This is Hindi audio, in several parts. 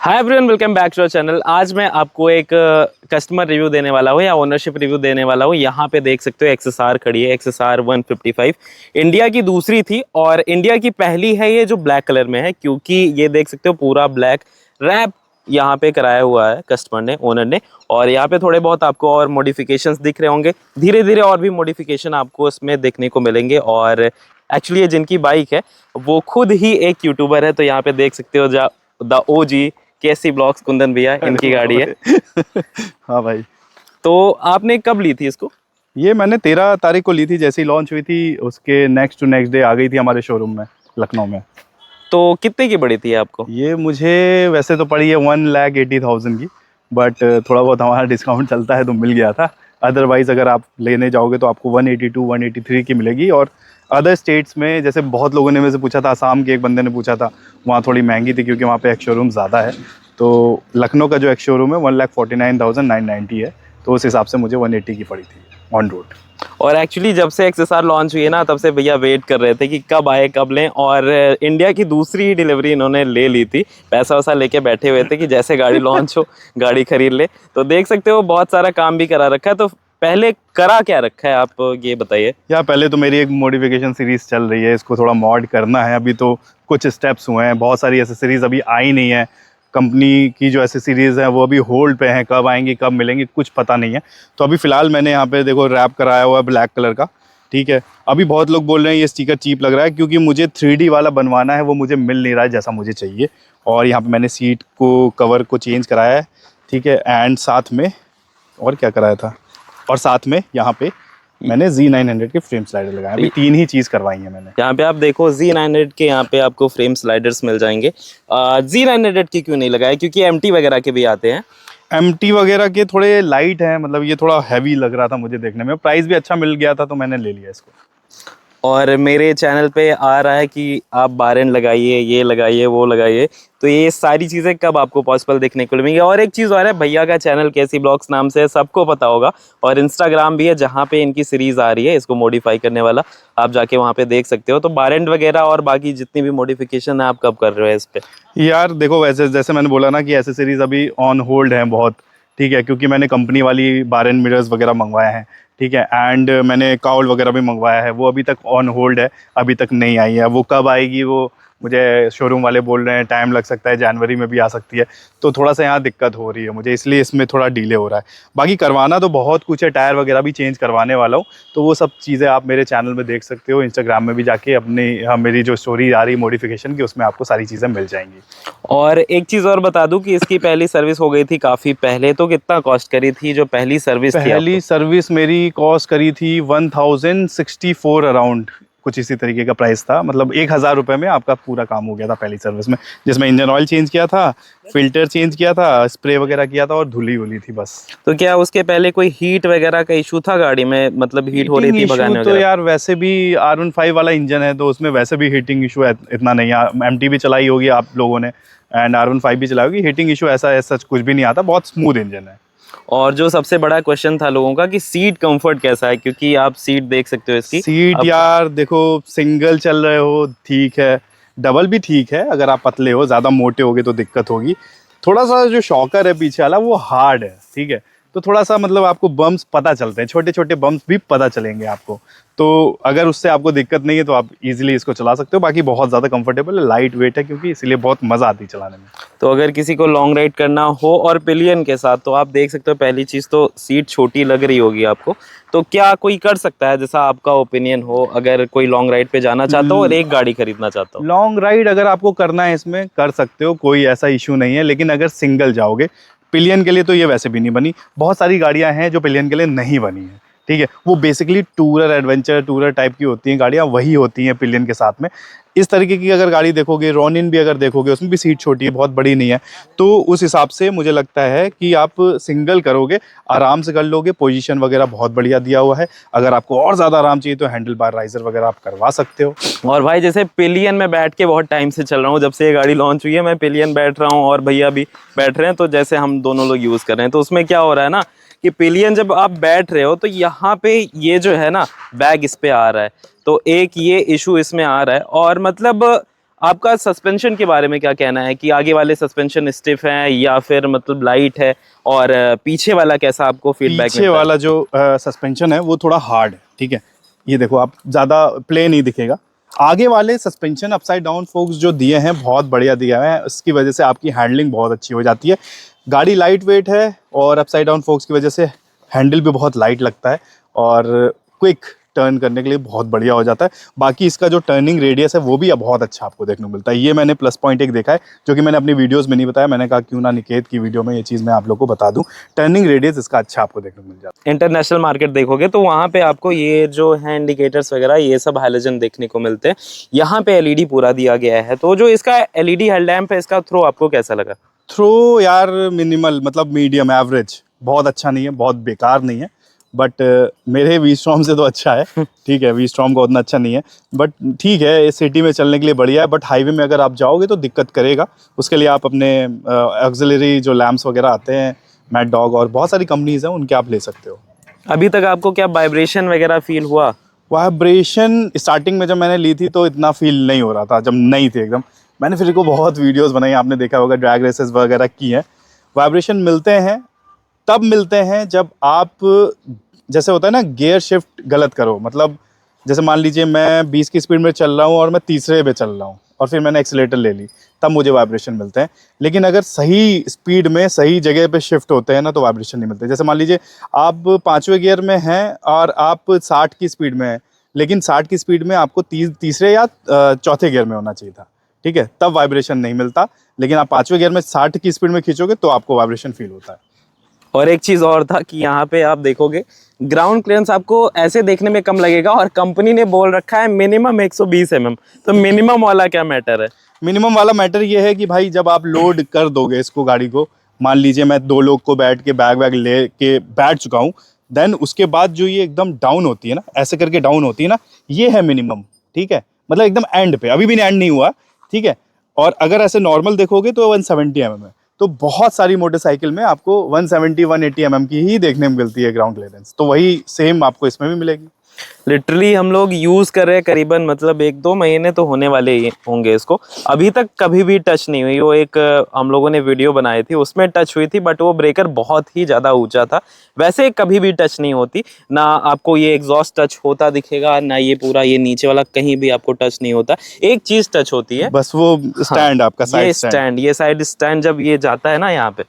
Hi everyone, welcome back to our channel. आज मैं आपको एक कस्टमर रिव्यू देने वाला हूँ या ओनरशिप रिव्यू देने वाला हूँ। यहाँ पे देख सकते हो XSR खड़ी है, XSR 155। इंडिया की दूसरी थी और इंडिया की पहली है ये जो ब्लैक कलर में है, क्योंकि ये देख सकते हो पूरा ब्लैक रैप यहाँ पे कराया हुआ है कस्टमर ने, ओनर ने। और यहाँ पे थोड़े बहुत आपको और मॉडिफिकेशंस दिख रहे होंगे, धीरे धीरे और भी मॉडिफिकेशन आपको इसमें देखने को मिलेंगे। और एक्चुअली ये जिनकी बाइक है वो खुद ही एक यूट्यूबर है, तो यहाँ पे देख सकते हो the OG KC blogs Kundan भैया, इनकी गाड़ी है। हाँ भाई। तो आपने कब ली थी इसको? ये मैंने 13 तारीख को ली थी, जैसे ही लॉन्च हुई थी उसके नेक्स्ट डे आ गई थी हमारे शोरूम में लखनऊ में। तो कितने की पड़ी थी आपको? ये मुझे वैसे तो पड़ी है 1,80,000 की, बट थोड़ा बहुत हमारा डिस्काउंट चलता है तो मिल गया था। अदरवाइज़ अगर आप लेने जाओगे तो आपको 182 183 की मिलेगी। और अदर स्टेट्स में जैसे बहुत लोगों ने मेरे से पूछा था, आसाम के एक बंदे ने पूछा था, वहाँ थोड़ी महंगी थी क्योंकि वहाँ पे एक शोरूम ज़्यादा है। तो लखनऊ का जो एक शोरूम है 1,49,990 है, तो उस हिसाब से मुझे 180 की पड़ी थी ऑन रोड। और एक्चुअली जब से XSR लॉन्च हुई है ना, तब से भैया वेट कर रहे थे कि कब आए कब लें। और इंडिया की दूसरी डिलीवरी इन्होंने ले ली थी, पैसा वैसा लेके बैठे हुए थे कि जैसे गाड़ी लॉन्च हो गाड़ी खरीद ले। तो देख सकते हो बहुत सारा काम भी करा रखा है। तो पहले करा क्या रखा है, आप ये बताइए। या पहले तो मेरी एक मॉडिफिकेशन सीरीज़ चल रही है, इसको थोड़ा मॉड करना है। अभी तो कुछ स्टेप्स हुए हैं, बहुत सारी एसेसरीज़ अभी आई नहीं है। कंपनी की जो एसेसरीज़ हैं वो अभी होल्ड पे हैं, कब आएंगी कब मिलेंगी कुछ पता नहीं है। तो अभी फ़िलहाल मैंने यहाँ पे देखो रैप कराया हुआ है ब्लैक कलर का, ठीक है। अभी बहुत लोग बोल रहे हैं ये स्टिकर चीप लग रहा है, क्योंकि मुझे 3D वाला बनवाना है, वो मुझे मिल नहीं रहा है जैसा मुझे चाहिए। और यहाँ पर मैंने सीट को कवर को चेंज कराया है, ठीक है। एंड साथ में और क्या कराया था, और साथ में यहाँ पे मैंने Z900 के फ्रेम स्लाइडर लगाए। अभी 3 ही चीज़ करवाई है मैंने। यहाँ पे आप देखो Z900 के यहाँ पे आपको फ्रेम स्लाइडर्स मिल जाएंगे। Z900 के क्यों नहीं लगाए? क्योंकि MT वगैरह के भी आते हैं। MT वगैरह के थोड़े लाइट हैं, मतलब ये थोड़ा हैवी लग रहा था मुझे देखने में। प्राइस भी अच्छा मिल गया था तो मैंने ले लिया इसको। और मेरे चैनल पे आ रहा है कि आप बारेंट लगाइए, ये लगाइए, वो लगाइए। तो ये सारी चीज़ें कब आपको पॉसिबल देखने को मिलेंगी? और एक चीज़ और है, भैया का चैनल KC ब्लॉग्स नाम से है, सबको पता होगा। और इंस्टाग्राम भी है जहाँ पे इनकी सीरीज़ आ रही है इसको मॉडिफाई करने वाला, आप जाके वहाँ पे देख सकते हो। तो बारेंट वगैरह और बाकी जितनी भी मॉडिफिकेशन है आप कब कर रहे हो इस पर? यार देखो, वैसे जैसे मैंने बोला ना कि एसेसरीज अभी ऑन होल्ड हैं बहुत, ठीक है। क्योंकि मैंने कंपनी वाली बार एंड मिरर्स वगैरह मंगवाए हैं, ठीक है। एंड मैंने काउल वगैरह भी मंगवाया है, वो अभी तक ऑन होल्ड है, अभी तक नहीं आई है। वो कब आएगी वो मुझे शोरूम वाले बोल रहे हैं टाइम लग सकता है, जनवरी में भी आ सकती है। तो थोड़ा सा यहाँ दिक्कत हो रही है मुझे, इसलिए इसमें थोड़ा डिले हो रहा है। बाकी करवाना तो बहुत कुछ है, टायर वगैरह भी चेंज करवाने वाला हूँ। तो वो सब चीज़ें आप मेरे चैनल में देख सकते हो, इंस्टाग्राम में भी जाके अपनी मेरी जो स्टोरी आ रही है मॉडिफिकेशन की, उसमें आपको सारी चीज़ें मिल जाएंगी। और एक चीज़ और बता दूं कि इसकी पहली सर्विस हो गई थी काफ़ी पहले। तो कितना कॉस्ट करी थी जो पहली सर्विस थी? पहली सर्विस मेरी कॉस्ट करी थी 1064 अराउंड, कुछ इसी तरीके का प्राइस था। मतलब 1,000 रुपये में आपका पूरा काम हो गया था पहली सर्विस में, जिसमें इंजन ऑयल चेंज किया था, फिल्टर चेंज किया था, स्प्रे वगैरह किया था और धुली हुई थी बस। तो क्या उसके पहले कोई हीट वगैरह का इशू था गाड़ी में? मतलब हीट हो रही थी भगाने तो वगैरह? यार वैसे भी R15 वाला इंजन है तो उसमें वैसे भी हीटिंग इशू इतना नहीं है। MT भी चलाई होगी आप लोगों ने एंड R15 भी चलाई होगी, हीटिंग इशू ऐसा सच कुछ भी नहीं आता, बहुत स्मूथ इंजन है। और जो सबसे बड़ा क्वेश्चन था लोगों का कि सीट कंफर्ट कैसा है, क्योंकि आप सीट देख सकते हो इसकी सीट यार देखो, सिंगल चल रहे हो ठीक है, डबल भी ठीक है। अगर आप पतले हो, ज़्यादा मोटे होगे तो दिक्कत होगी। थोड़ा सा जो शॉकर है पीछे वाला वो हार्ड है, ठीक है। तो थोड़ा सा मतलब आपको बम्प्स पता चलते हैं, छोटे छोटे बम्प्स भी पता चलेंगे आपको। तो अगर उससे आपको दिक्कत नहीं है तो आप इजीली इसको चला सकते हो। बाकी बहुत ज़्यादा कंफर्टेबल है, लाइट वेट है, क्योंकि इसीलिए बहुत मज़ा आती है चलाने में। तो अगर किसी को लॉन्ग राइड करना हो और पिलियन के साथ, तो आप देख सकते हो पहली चीज़ तो सीट छोटी लग रही होगी आपको। तो क्या कोई कर सकता है, जैसा आपका ओपिनियन हो, अगर कोई लॉन्ग राइड पे जाना चाहता हो और एक गाड़ी खरीदना चाहता हो? लॉन्ग राइड अगर आपको करना है इसमें कर सकते हो, कोई ऐसा इशू नहीं है। लेकिन अगर सिंगल जाओगे, पिलियन के लिए तो ये वैसे भी नहीं बनी। बहुत सारी गाड़ियां हैं जो पिलियन के लिए नहीं बनी है, ठीक है। वो basically tourer, adventure tourer type की होती हैं गाड़ियां, वही होती हैं पिलियन के साथ में। इस तरीके की अगर गाड़ी देखोगे, रॉनिन भी अगर देखोगे, उसमें भी सीट छोटी है, बहुत बड़ी नहीं है। तो उस हिसाब से मुझे लगता है कि आप सिंगल करोगे, आराम से कर लोगे। पोजीशन वगैरह बहुत बढ़िया दिया हुआ है। अगर आपको और ज़्यादा आराम चाहिए तो हैंडल बार राइजर वगैरह आप करवा सकते हो। और भाई जैसे पिलियन में बैठ के बहुत टाइम से चल रहा हूँ, जब से ये गाड़ी लॉन्च हुई है मैं पिलियन बैठ रहा हूँ और भैया भी बैठ रहे हैं। तो जैसे हम दोनों लोग यूज़ कर रहे हैं, तो उसमें क्या हो रहा है ना कि पिलियन जब आप बैठ रहे हो तो यहाँ पे ये जो है ना बैग इस पे आ रहा है, तो एक ये इशू इसमें आ रहा है। और मतलब आपका सस्पेंशन के बारे में क्या कहना है कि आगे वाले सस्पेंशन स्टिफ हैं या फिर मतलब लाइट है, और पीछे वाला कैसा आपको फीडबैक पीछे वाला जो सस्पेंशन है वो थोड़ा हार्ड है, ठीक है। ये देखो, आप ज़्यादा प्ले नहीं दिखेगा। आगे वाले सस्पेंशन अपसाइड डाउन फोक्स जो दिए हैं बहुत बढ़िया दिया है, इसकी वजह से आपकी हैंडलिंग बहुत अच्छी हो जाती है। गाड़ी लाइट वेट है और अपसाइड डाउन फोक्स की वजह से हैंडल भी बहुत लाइट लगता है और क्विक टर्न करने के लिए बहुत बढ़िया हो जाता है। बाकी इसका जो टर्निंग रेडियस है वो भी अब बहुत अच्छा आपको देखने को मिलता है। ये मैंने प्लस पॉइंट एक देखा है जो कि मैंने अपनी वीडियोस में नहीं बताया। मैंने कहा क्यों ना निकेत की वीडियो में ये चीज़ मैं आप लोग को बता दूं, टर्निंग रेडियस इसका अच्छा आपको देखने को मिल जाता है। इंटरनेशनल मार्केट देखोगे तो वहाँ पे आपको ये जो है इंडिकेटर्स वगैरह ये सब हैलोजन देखने को मिलते हैं। यहाँ पे एलईडी पूरा दिया गया है। तो जो इसका एलईडी हेडलैम्प है, इसका थ्रो आपको कैसा लगा? थ्रो यार मिनिमल, मतलब मीडियम एवरेज, बहुत अच्छा नहीं है, बहुत बेकार नहीं है, बट मेरे वी स्ट्रॉम से तो अच्छा है। ठीक है, वी स्ट्रॉम का उतना अच्छा नहीं है, बट ठीक है, सिटी में चलने के लिए बढ़िया है। बट हाईवे में अगर आप जाओगे तो दिक्कत करेगा। उसके लिए आप अपने ऑक्सिलरी जो लैम्प्स वगैरह आते हैं, मैड डॉग और बहुत सारी कंपनीज हैं, उनके आप ले सकते हो। अभी तक आपको क्या वाइब्रेशन वगैरह फील हुआ? वाइब्रेशन स्टार्टिंग में जब मैंने ली थी तो इतना फील नहीं हो रहा था, जब नई थी एकदम। मैंने फिर को बहुत वीडियोस बनाई, आपने देखा होगा, ड्रैग रेसेस वगैरह की हैं। वाइब्रेशन मिलते हैं तब मिलते हैं जब आप, जैसे होता है ना, गियर शिफ्ट गलत करो। मतलब जैसे मान लीजिए मैं 20 की स्पीड में चल रहा हूँ और मैं तीसरे पे चल रहा हूँ और फिर मैंने एक्सीलेटर ले ली, तब मुझे वाइब्रेशन मिलते हैं। लेकिन अगर सही स्पीड में सही जगह पे शिफ्ट होते हैं ना, तो वाइब्रेशन नहीं मिलते। जैसे मान लीजिए आप 5वें गियर में हैं और आप 60 की स्पीड में हैं, लेकिन 60 की स्पीड में आपको तीसरे या चौथे गियर में होना चाहिए था, ठीक है, तब वाइब्रेशन नहीं मिलता। लेकिन आप 5वें गियर में 60 की स्पीड में खींचोगे तो आपको वाइब्रेशन फील होता है। और एक चीज़ और था कि यहाँ पे आप देखोगे ग्राउंड क्लियरेंस आपको ऐसे देखने में कम लगेगा, और कंपनी ने बोल रखा है मिनिमम 120 mm। तो मिनिमम वाला क्या मैटर है? मिनिमम वाला मैटर ये है कि भाई जब आप लोड कर दोगे इसको, गाड़ी को, मान लीजिए मैं 2 लोग को बैठ के बैग वैग ले के बैठ चुका हूँ, देन उसके बाद जो ये एकदम डाउन होती है ना, ऐसे करके डाउन होती है ना, ये है मिनिमम, ठीक है। मतलब एकदम एंड पे, अभी भी एंड नहीं हुआ, ठीक है। और अगर ऐसे नॉर्मल देखोगे तो 170 mm है। तो बहुत सारी मोटरसाइकिल में आपको 170-180 mm की ही देखने में मिलती है ग्राउंड क्लियरेंस, तो वही सेम आपको इसमें भी मिलेगी। लिटरली हम लोग यूज कर रहे हैं करीबन, मतलब 1-2 महीने तो होने वाले ही होंगे इसको। अभी तक कभी भी टच नहीं हुई। वो एक हम लोगों ने वीडियो बनाई थी, उसमें टच हुई थी, बट वो ब्रेकर बहुत ही ज़्यादा ऊंचा था। वैसे कभी भी टच नहीं होती ना। आपको ये एग्जॉस्ट टच होता दिखेगा ना, ये पूरा ये नीचे वाला कहीं भी आपको टच नहीं होता। एक चीज़ टच होती है, बस वो स्टैंड, आपका साइड ये स्टैंड। स्टैंड, ये साइड स्टैंड जब ये जाता है ना यहाँ पे,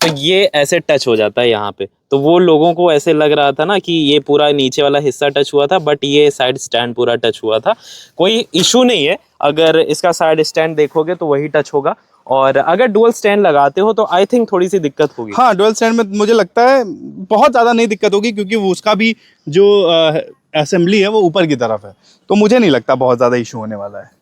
तो ये ऐसे टच हो जाता है यहाँ पे। तो वो लोगों को ऐसे लग रहा था ना कि ये पूरा नीचे वाला हिस्सा टच हुआ था, बट ये साइड स्टैंड पूरा टच हुआ था। कोई इशू नहीं है, अगर इसका साइड स्टैंड देखोगे तो वही टच होगा। और अगर डुअल स्टैंड लगाते हो तो आई थिंक थोड़ी सी दिक्कत होगी। हाँ, डुअल स्टैंड में मुझे लगता है बहुत ज़्यादा नहीं दिक्कत होगी, क्योंकि वो उसका भी जो असेंबली है वो ऊपर की तरफ है, तो मुझे नहीं लगता बहुत ज़्यादा इशू होने वाला है।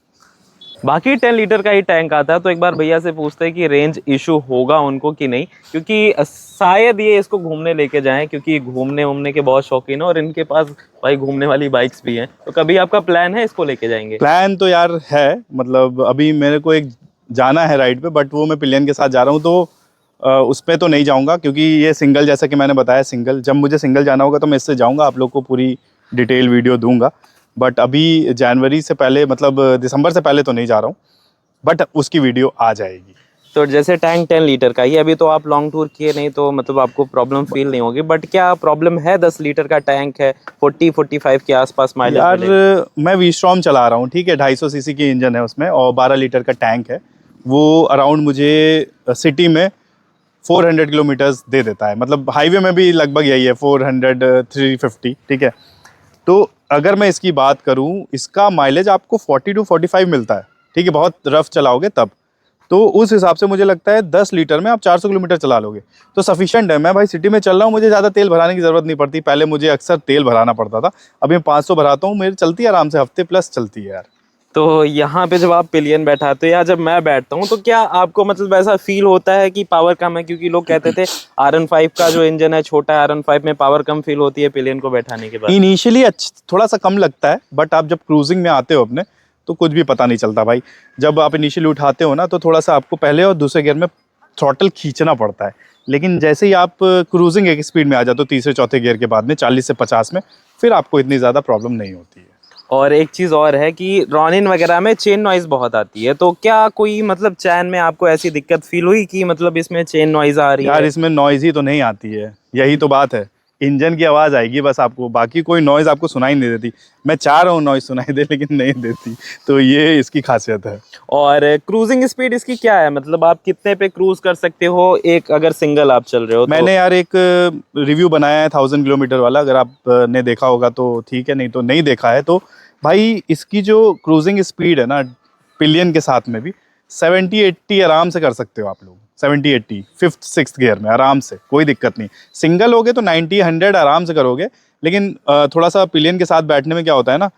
बाकी 10 लीटर का ही टैंक आता है, तो एक बार भैया से पूछते हैं कि रेंज इशू होगा उनको कि नहीं, क्योंकि शायद ये इसको घूमने लेके जाएं, क्योंकि घूमने के बहुत शौकीन है और इनके पास भाई घूमने वाली बाइक्स भी हैं। तो कभी आपका प्लान है इसको लेके जाएंगे? प्लान तो यार है, मतलब अभी मेरे को एक जाना है राइड पे, बट वो मैं पिलियन के साथ जा रहा हूँ, तो उस पर तो नहीं जाऊँगा, क्योंकि ये सिंगल, जैसा कि मैंने बताया, सिंगल, जब मुझे सिंगल जाना होगा तो मैं इससे जाऊँगा, आप लोग को पूरी डिटेल वीडियो दूंगा। बट अभी जनवरी से पहले, मतलब दिसंबर से पहले तो नहीं जा रहा हूँ, बट उसकी वीडियो आ जाएगी। तो जैसे टैंक 10 लीटर का ही, अभी तो आप लॉन्ग टूर किए नहीं, तो मतलब आपको प्रॉब्लम फील नहीं होगी, बट क्या प्रॉब्लम है? 10 लीटर का टैंक है, 40-45 के आसपास माइलेज यार मिलेगा। मैं वी स्ट्रॉम चला रहा हूँ, ठीक है, 250 सीसी की इंजन है उसमें और 12 लीटर का टैंक है। वो अराउंड मुझे सिटी में 400 किलोमीटर्स दे देता है, मतलब हाईवे में भी लगभग यही है, 400-350, ठीक है। तो अगर मैं इसकी बात करूं, इसका माइलेज आपको 40-45 मिलता है, ठीक है, बहुत रफ चलाओगे तब। तो उस हिसाब से मुझे लगता है 10 लीटर में आप 400 किलोमीटर चला लोगे तो सफिशिएंट है। मैं भाई सिटी में चल रहा हूँ, मुझे ज़्यादा तेल भराने की ज़रूरत नहीं पड़ती। पहले मुझे अक्सर तेल भराना पड़ता था, अभी मैं 500 भराता हूँ, मेरी चलती है आराम से, हफ्ते प्लस चलती है यार। तो यहाँ पे जब आप पिलियन बैठाते हो या जब मैं बैठता हूँ, तो क्या आपको मतलब ऐसा फील होता है कि पावर कम है? क्योंकि लोग कहते थे RN5 का जो इंजन है छोटा है, RN5 में पावर कम फील होती है पिलियन को बैठाने के बाद। इनिशियली थोड़ा सा कम लगता है, बट आप जब क्रूजिंग में आते हो अपने, तो कुछ भी पता नहीं चलता भाई। जब आप इनिशियली उठाते हो ना, तो थोड़ा सा आपको पहले और दूसरे गियर में थ्रॉटल खींचना पड़ता है, लेकिन जैसे ही आप क्रूजिंग एक स्पीड में आ जाते हो तीसरे चौथे गियर के बाद में 40 से 50 में, फिर आपको इतनी ज़्यादा प्रॉब्लम नहीं होती है। और एक चीज़ और है कि रॉनिन वगैरह में चेन नॉइज़ बहुत आती है, तो क्या कोई मतलब चैन में आपको ऐसी दिक्कत फील हुई कि मतलब इसमें चेन नॉइज़ आ रही यार है? इसमें नॉइज़ ही तो नहीं आती है, यही तो बात है। इंजन की आवाज़ आएगी बस आपको, बाकी कोई नॉइज़ आपको सुनाई नहीं देती। मैं चाह रहा हूँ नॉइज़ सुनाई दे लेकिन नहीं देती, तो ये इसकी खासियत है। और क्रूजिंग स्पीड इसकी क्या है, मतलब आप कितने पे क्रूज कर सकते हो एक अगर सिंगल आप चल रहे हो तो? मैंने यार एक रिव्यू बनाया है 1000 किलोमीटर वाला, अगर आप ने देखा होगा तो ठीक है, नहीं तो नहीं देखा है तो भाई इसकी जो क्रूजिंग स्पीड है ना पिलियन के साथ में भी 70-80 आराम से कर सकते हो आप लोग। 70-80 फिफ्थ सिक्स्थ गियर में आराम से, कोई दिक्कत नहीं। सिंगल होगे तो 90-100 आराम से करोगे, लेकिन थोड़ा सा पिलियन के साथ बैठने में क्या होता है ना,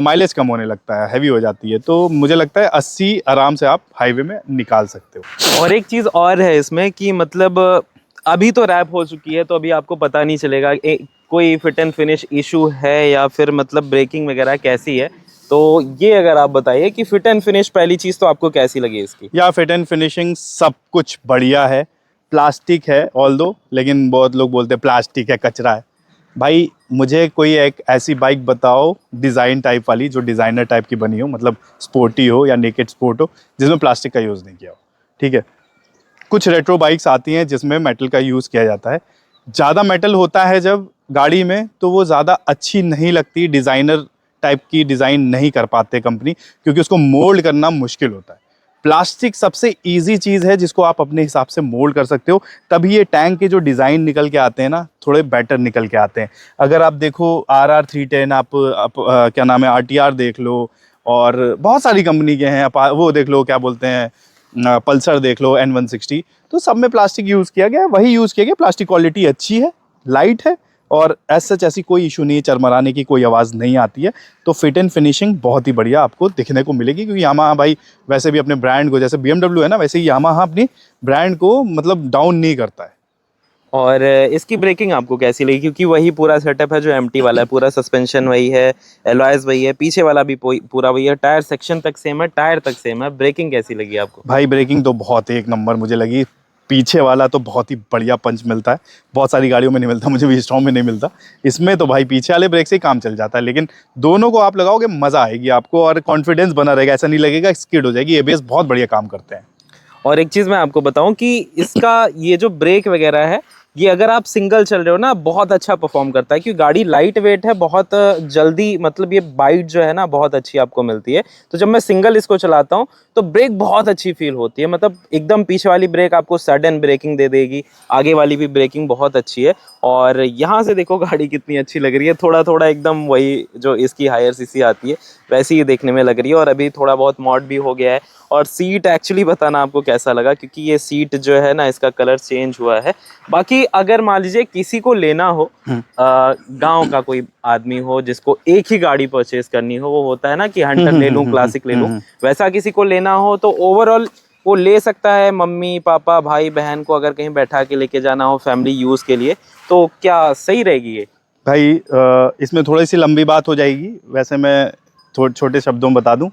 माइलेज कम होने लगता है, हैवी हो जाती है। तो मुझे लगता है 80 आराम से आप हाईवे में निकाल सकते हो। और एक चीज़ और है इसमें कि मतलब अभी तो रैप हो चुकी है, तो अभी आपको पता नहीं चलेगा कोई फिट एंड फिनिश इशू है या फिर मतलब ब्रेकिंग वगैरह कैसी है। तो ये अगर आप बताइए कि फिट एंड फिनिश पहली चीज़ तो आपको कैसी लगी इसकी? या फिट एंड फिनिशिंग सब कुछ बढ़िया है। प्लास्टिक है ऑल दो, लेकिन बहुत लोग बोलते हैं प्लास्टिक है, कचरा है। भाई मुझे कोई एक ऐसी बाइक बताओ डिज़ाइन टाइप वाली, जो डिज़ाइनर टाइप की बनी हो, मतलब स्पोर्टी हो या नेकेड स्पोर्ट हो, जिसमें प्लास्टिक का यूज़ नहीं किया हो। ठीक है, कुछ रेट्रो बाइक्स आती हैं जिसमें मेटल का यूज़ किया जाता है। ज़्यादा मेटल होता है जब गाड़ी में, तो वो ज़्यादा अच्छी नहीं लगती, डिज़ाइनर टाइप की डिज़ाइन नहीं कर पाते कंपनी, क्योंकि उसको मोल्ड करना मुश्किल होता है। प्लास्टिक सबसे ईजी चीज़ है जिसको आप अपने हिसाब से मोल्ड कर सकते हो, तभी ये टैंक के जो डिज़ाइन निकल के आते हैं ना, थोड़े बेटर निकल के आते हैं। अगर आप देखो RR310, आप क्या नाम है, RTR देख लो, और बहुत सारी कंपनी के हैं, आप वो देख लो, क्या बोलते हैं, पल्सर देख लो, N160, तो सब में प्लास्टिक यूज़ किया गया है, वही यूज़ किया गया। प्लास्टिक क्वालिटी अच्छी है, लाइट है, और एज सच ऐसी कोई इशू नहीं है, चरमराने की कोई आवाज़ नहीं आती है। तो फिट एंड फिनिशिंग बहुत ही बढ़िया आपको दिखने को मिलेगी, क्योंकि यामाहा भाई वैसे भी अपने ब्रांड को, जैसे BMW है ना, वैसे ही यामाहा अपनी ब्रांड को मतलब डाउन नहीं करता है। और इसकी ब्रेकिंग आपको कैसी लगी, क्योंकि वही पूरा सेटअप है जो एमटी वाला है, पूरा सस्पेंशन वही है, एलॉयज वही है, पीछे वाला भी पूरा वही है, टायर सेक्शन तक सेम है, टायर तक सेम है, ब्रेकिंग कैसी लगी आपको? भाई ब्रेकिंग तो बहुत एक नंबर मुझे लगी। पीछे वाला तो बहुत ही बढ़िया पंच मिलता है, बहुत सारी गाड़ियों में नहीं मिलता, मुझे भी स्ट्रॉन्ग में नहीं मिलता। इसमें तो भाई पीछे वाले ब्रेक से ही काम चल जाता है, लेकिन दोनों को आप लगाओगे मज़ा आएगी आपको, और कॉन्फिडेंस बना रहेगा, ऐसा नहीं लगेगा स्किड हो जाएगी। ABS बहुत बढ़िया काम करते हैं। और एक चीज़ मैं आपको बताऊं कि इसका ये जो ब्रेक वगैरह है, ये अगर आप सिंगल चल रहे हो ना, बहुत अच्छा परफॉर्म करता है, क्योंकि गाड़ी लाइट वेट है, बहुत जल्दी मतलब ये बाइट जो है ना बहुत अच्छी आपको मिलती है। तो जब मैं सिंगल इसको चलाता हूँ तो ब्रेक बहुत अच्छी फील होती है, मतलब एकदम पीछे वाली ब्रेक आपको सडन ब्रेकिंग दे देगी, आगे वाली भी ब्रेकिंग बहुत अच्छी है। और यहाँ से देखो गाड़ी कितनी अच्छी लग रही है, थोड़ा थोड़ा एकदम वही जो इसकी हायर सीसी आती है वैसी ही देखने में लग रही है, और अभी थोड़ा बहुत मॉड भी हो गया है। और सीट एक्चुअली बताना आपको कैसा लगा, क्योंकि ये सीट जो है ना इसका कलर चेंज हुआ है। बाकी अगर मान लीजिए किसी को लेना हो, गांव का कोई आदमी हो जिसको एक ही गाड़ी परचेज करनी हो, वो होता है ना कि हंटर ले लूं, क्लासिक ले लूं, वैसा किसी को लेना हो तो ओवरऑल वो ले सकता है। मम्मी पापा भाई बहन को अगर कहीं बैठा के लेके जाना हो फैमिली यूज के लिए, तो क्या सही रहेगी ये? भाई इसमें थोड़ी सी लंबी बात हो जाएगी, वैसे मैं छोटे शब्दों में बता दूं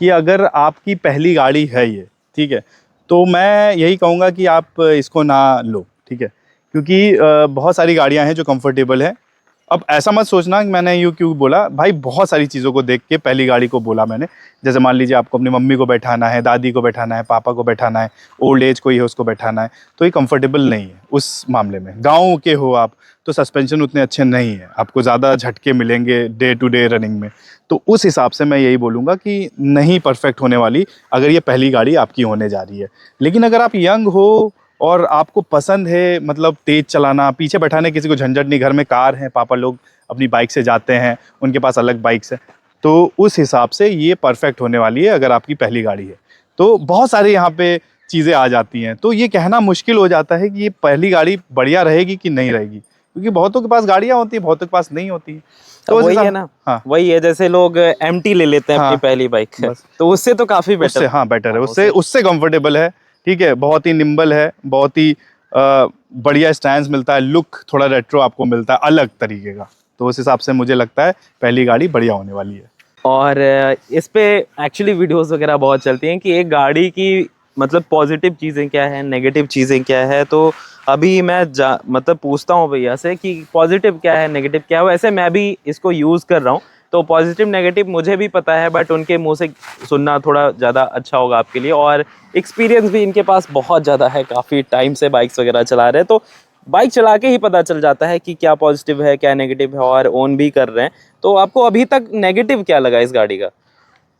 कि अगर आपकी पहली गाड़ी है ये, ठीक है, तो मैं यही कहूँगा कि आप इसको ना लो, ठीक है, क्योंकि बहुत सारी गाड़ियां हैं जो कंफर्टेबल है। अब ऐसा मत सोचना कि मैंने यूँ क्यों बोला, भाई बहुत सारी चीज़ों को देख के पहली गाड़ी को बोला मैंने। जैसे मान लीजिए आपको अपनी मम्मी को बैठाना है, दादी को बैठाना है, पापा को बैठाना है, ओल्ड एज कोई है उसको बैठाना है, तो ये कंफर्टेबल नहीं है उस मामले में। गाँव के हो आप तो सस्पेंशन उतने अच्छे नहीं है, आपको ज़्यादा झटके मिलेंगे डे टू डे रनिंग में। तो उस हिसाब से मैं यही बोलूँगा कि नहीं परफेक्ट होने वाली, अगर ये पहली गाड़ी आपकी होने जा रही है। लेकिन अगर आप यंग हो और आपको पसंद है मतलब तेज़ चलाना, पीछे बैठाने किसी को झंझट नहीं, घर में कार है, पापा लोग अपनी बाइक से जाते हैं, उनके पास अलग बाइक्स है, तो उस हिसाब से ये परफेक्ट होने वाली है अगर आपकी पहली गाड़ी है। तो बहुत सारे यहाँ पे चीज़ें आ जाती हैं, तो ये कहना मुश्किल हो जाता है कि ये पहली गाड़ी बढ़िया रहेगी कि नहीं रहेगी, क्योंकि बहुतों के पास गाड़ियाँ होती हैं, बहुतों के पास नहीं होती। तो वही है ना, हाँ, वही है, जैसे लोग एमटी ले लेते हैं अपनी हाँ, पहली बाइक, बस तो उससे तो काफी बेटर उससे, हाँ बेटर है, हाँ, उससे उससे कंफर्टेबल है, ठीक है, बहुत ही निम्बल है, बहुत ही बढ़िया स्टैंड मिलता है, लुक थोड़ा रेट्रो आपको मिलता है अलग तरीके का। तो उस हिसाब से मुझे लगता है पहली गाड़ी बढ़िया होने वाली है। और इस पे एक्चुअली वीडियोस वगैरह बहुत चलती हैं कि एक गाड़ी की मतलब पॉजिटिव चीज़ें क्या है, नेगेटिव चीज़ें क्या है। तो अभी मैं मतलब पूछता हूँ भैया से कि पॉजिटिव क्या है, नेगेटिव क्या है। वैसे मैं भी इसको यूज़ कर रहा हूँ, तो पॉजिटिव नेगेटिव मुझे भी पता है, बट उनके मुंह से सुनना थोड़ा ज़्यादा अच्छा होगा आपके लिए। और एक्सपीरियंस भी इनके पास बहुत ज़्यादा है, काफ़ी टाइम से बाइक्स वगैरह चला रहे हैं, तो बाइक चला के ही पता चल जाता है कि क्या पॉजिटिव है क्या नेगेटिव है, और ओन भी कर रहे हैं। तो आपको अभी तक नेगेटिव क्या लगा इस गाड़ी का?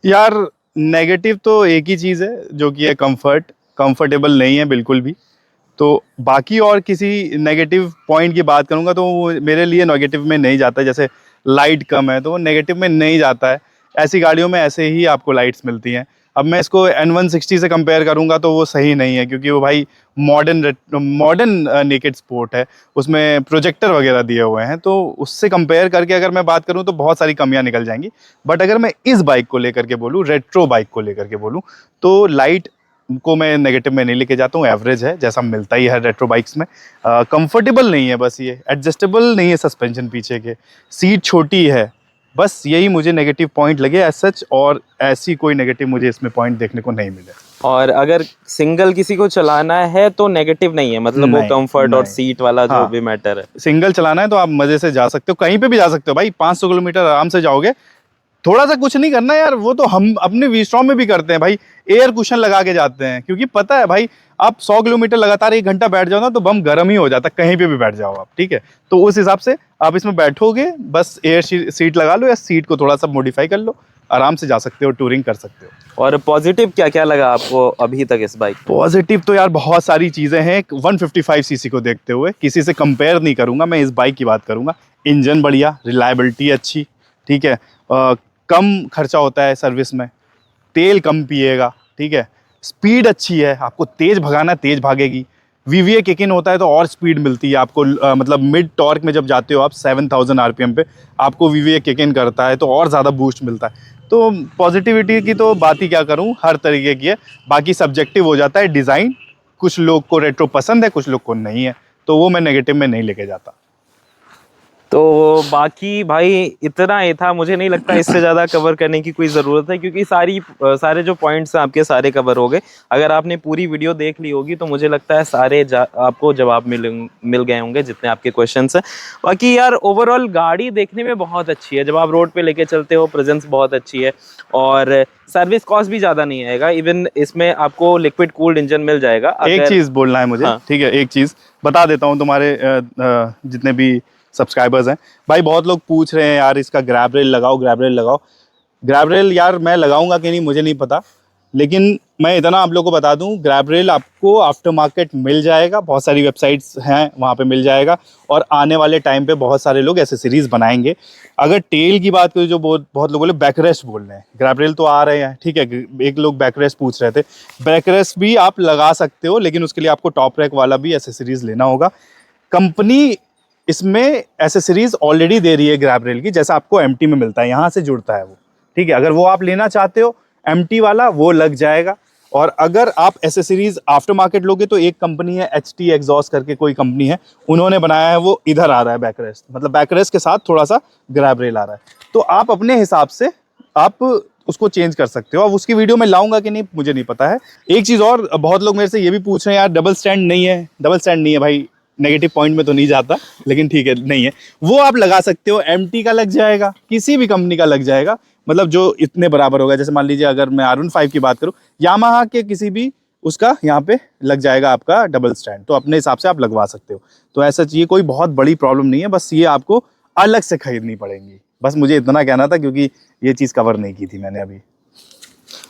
यार नेगेटिव तो एक ही चीज़ है जो कि है कंफर्टेबल नहीं है बिल्कुल भी। तो बाकी और किसी नेगेटिव पॉइंट की बात करूंगा तो वो मेरे लिए नेगेटिव में नहीं जाता है। जैसे लाइट कम है तो वो नेगेटिव में नहीं जाता है। ऐसी गाड़ियों में ऐसे ही आपको लाइट्स मिलती हैं। अब मैं इसको N160 से कंपेयर करूंगा तो वो सही नहीं है, क्योंकि वो भाई मॉडर्न नेकेड स्पोर्ट है, उसमें प्रोजेक्टर वगैरह दिए हुए हैं। तो उससे कंपेयर करके अगर मैं बात करूं तो बहुत सारी कमियां निकल जाएंगी। बट अगर मैं इस बाइक को लेकर के बोलूँ, रेट्रो बाइक को लेकर के बोलूँ, तो लाइट को मैं नेगेटिव में नहीं लेके जाता हूँ। एवरेज है जैसा मिलता ही है रेट्रो बाइक्स में। कंफर्टेबल नहीं है, बस ये एडजस्टेबल नहीं है सस्पेंशन पीछे के, सीट छोटी है, बस यही मुझे नेगेटिव पॉइंट लगे एज सच। और ऐसी कोई नेगेटिव मुझे इसमें पॉइंट देखने को नहीं मिले। और अगर सिंगल किसी को चलाना है तो नेगेटिव नहीं है, मतलब वो नहीं, कंफर्ट और नहीं। सीट वाला जो हाँ। भी मैटर है। सिंगल चलाना है तो आप मजे से जा सकते हो, कहीं पे भी जा सकते हो भाई, 500 किलोमीटर आराम से जाओगे। थोड़ा सा कुछ नहीं करना यार, वो तो हम अपने वी-स्ट्रॉम में भी करते हैं भाई, एयर कुशन लगा के जाते हैं, क्योंकि पता है भाई आप 100 किलोमीटर लगातार 1 घंटा बैठ जाओ ना तो बम गर्म ही हो जाता है, कहीं पे भी बैठ जाओ आप, ठीक है। तो उस हिसाब से आप इसमें बैठोगे, बस एयर सीट लगा लो या सीट को थोड़ा सा मॉडिफाई कर लो, आराम से जा सकते हो, टूरिंग कर सकते हो। और पॉजिटिव क्या क्या लगा आपको अभी तक इस बाइक? पॉजिटिव तो यार बहुत सारी चीज़ें हैं। 155 सीसी को देखते हुए किसी से कंपेयर नहीं करूंगा, मैं इस बाइक की बात करूंगा। इंजन बढ़िया, रिलायबिलिटी अच्छी, ठीक है। कम खर्चा होता है सर्विस में, तेल कम पिएगा, ठीक है। स्पीड अच्छी है, आपको तेज भगाना तेज भागेगी। VVA किक इन होता है तो और स्पीड मिलती है आपको। मतलब मिड टॉर्क में जब जाते हो आप 7000 RPM पे, आपको VVA किक इन करता है तो और ज़्यादा बूस्ट मिलता है। तो पॉजिटिविटी की तो बात ही क्या करूं, हर तरीके की है। बाकी सब्जेक्टिव हो जाता है डिज़ाइन, कुछ लोग को रेट्रो पसंद है, कुछ लोग को नहीं है, तो वो मैं नेगेटिव में नहीं लेके जाता। तो बाकी भाई इतना ही था, मुझे नहीं लगता इससे ज़्यादा कवर करने की कोई ज़रूरत है, क्योंकि सारे जो पॉइंट्स हैं आपके सारे कवर हो गए। अगर आपने पूरी वीडियो देख ली होगी तो मुझे लगता है सारे आपको जवाब मिल गए होंगे जितने आपके क्वेश्चंस हैं। बाकी यार ओवरऑल गाड़ी देखने में बहुत अच्छी है, जब आप रोड पे लेके चलते हो प्रेजेंस बहुत अच्छी है, और सर्विस कॉस्ट भी ज़्यादा नहीं आएगा। इवन इसमें आपको लिक्विड कूल्ड इंजन मिल जाएगा। एक चीज़ बोलना है मुझे, हाँ। ठीक है, एक चीज़ बता देता हूँ तुम्हारे जितने भी सब्सक्राइबर्स हैं भाई, बहुत लोग पूछ रहे हैं यार इसका ग्रैब रेल लगाओ, ग्रैब रेल लगाओ। ग्रैब रेल यार मैं लगाऊंगा कि नहीं मुझे नहीं पता, लेकिन मैं इतना आप लोगों को बता दूं, ग्रैब रेल आपको आफ्टर मार्केट मिल जाएगा, बहुत सारी वेबसाइट्स हैं वहाँ पे मिल जाएगा। और आने वाले टाइम पे बहुत सारे लोग एसेसरीज बनाएंगे। अगर टेल की बात करें, जो बहुत लोग बोले बैकरेस्ट बोल रहे हैं, ग्रैब रेल तो आ रहे हैं, ठीक है। एक लोग बैकरेस्ट पूछ रहे थे, बैकरेस्ट भी आप लगा सकते हो, लेकिन उसके लिए आपको टॉप रैक वाला भी एसेसरीज लेना होगा। कंपनी इसमें एसेसरीज ऑलरेडी दे रही है ग्रैब रेल की, जैसा आपको MT में मिलता है, यहाँ से जुड़ता है वो, ठीक है। अगर वो आप लेना चाहते हो MT वाला, वो लग जाएगा। और अगर आप एसेसरीज आफ्टर मार्केट लोगे तो एक कंपनी है HT एग्जॉस्ट करके कोई कंपनी है, उन्होंने बनाया है, वो इधर आ रहा है बैकरेस्ट, मतलब बैकरेस्ट के साथ थोड़ा सा ग्रैब रेल आ रहा है। तो आप अपने हिसाब से आप उसको चेंज कर सकते हो। अब उसकी वीडियो में लाऊंगा कि नहीं मुझे नहीं पता है। एक चीज़ और, बहुत लोग मेरे से ये भी पूछ रहे हैं यार डबल स्टैंड नहीं है, डबल स्टैंड नहीं है भाई, नेगेटिव पॉइंट में तो नहीं जाता, लेकिन ठीक है नहीं है, वो आप लगा सकते हो। MT का लग जाएगा, किसी भी कंपनी का लग जाएगा, मतलब जो इतने बराबर होगा। जैसे मान लीजिए अगर मैं R15 की बात करूं, यामाहा के किसी भी उसका यहाँ पे लग जाएगा आपका डबल स्टैंड, तो अपने हिसाब से आप लगवा सकते हो। तो ऐसा ये कोई बहुत बड़ी प्रॉब्लम नहीं है, बस ये आपको अलग से खरीदनी पड़ेंगी। बस मुझे इतना कहना था, क्योंकि ये चीज़ कवर नहीं की थी मैंने अभी।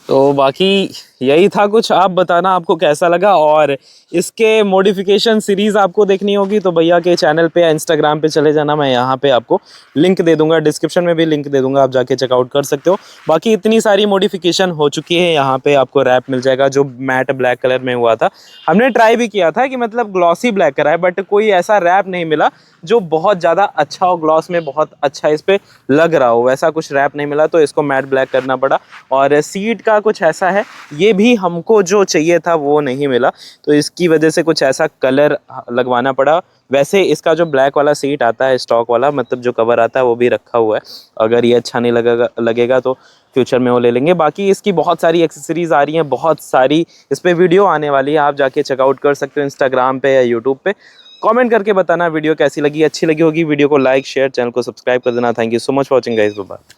तो बाकी यही था कुछ। आप बताना आपको कैसा लगा, और इसके मॉडिफिकेशन सीरीज आपको देखनी होगी तो भैया के चैनल पे या इंस्टाग्राम पे चले जाना, मैं यहाँ पे आपको लिंक दे दूंगा, डिस्क्रिप्शन में भी लिंक दे दूंगा, आप जाके चेकआउट कर सकते हो। बाकी इतनी सारी मॉडिफिकेशन हो चुकी है, यहाँ पे आपको रैप मिल जाएगा जो मैट ब्लैक कलर में हुआ था। हमने ट्राई भी किया था कि मतलब ग्लॉसी ब्लैक कराए, बट कोई ऐसा रैप नहीं मिला जो बहुत ज़्यादा अच्छा हो, ग्लॉस में बहुत अच्छा इस पर लग रहा हो, वैसा कुछ रैप नहीं मिला, तो इसको मैट ब्लैक करना पड़ा। और सीट का कुछ ऐसा है, ये भी हमको जो चाहिए था वो नहीं मिला, तो इसकी वजह से कुछ ऐसा कलर लगवाना पड़ा। वैसे इसका जो ब्लैक वाला सीट आता है स्टॉक वाला, मतलब जो कवर आता है वो भी रखा हुआ है, अगर ये अच्छा नहीं लगेगा तो फ्यूचर में वो ले लेंगे। बाकी इसकी बहुत सारी एक्सेसरीज आ रही हैं, बहुत सारी इस पर वीडियो आने वाली है, आप जाके चेकआउट कर सकते हो इंस्टाग्राम पे या यूट्यूब पे। कमेंट करके बताना वीडियो कैसी लगी, अच्छी लगी होगी वीडियो को लाइक शेयर, चैनल को सब्सक्राइब कर देना। Thank you so much for watching guys, bye bye.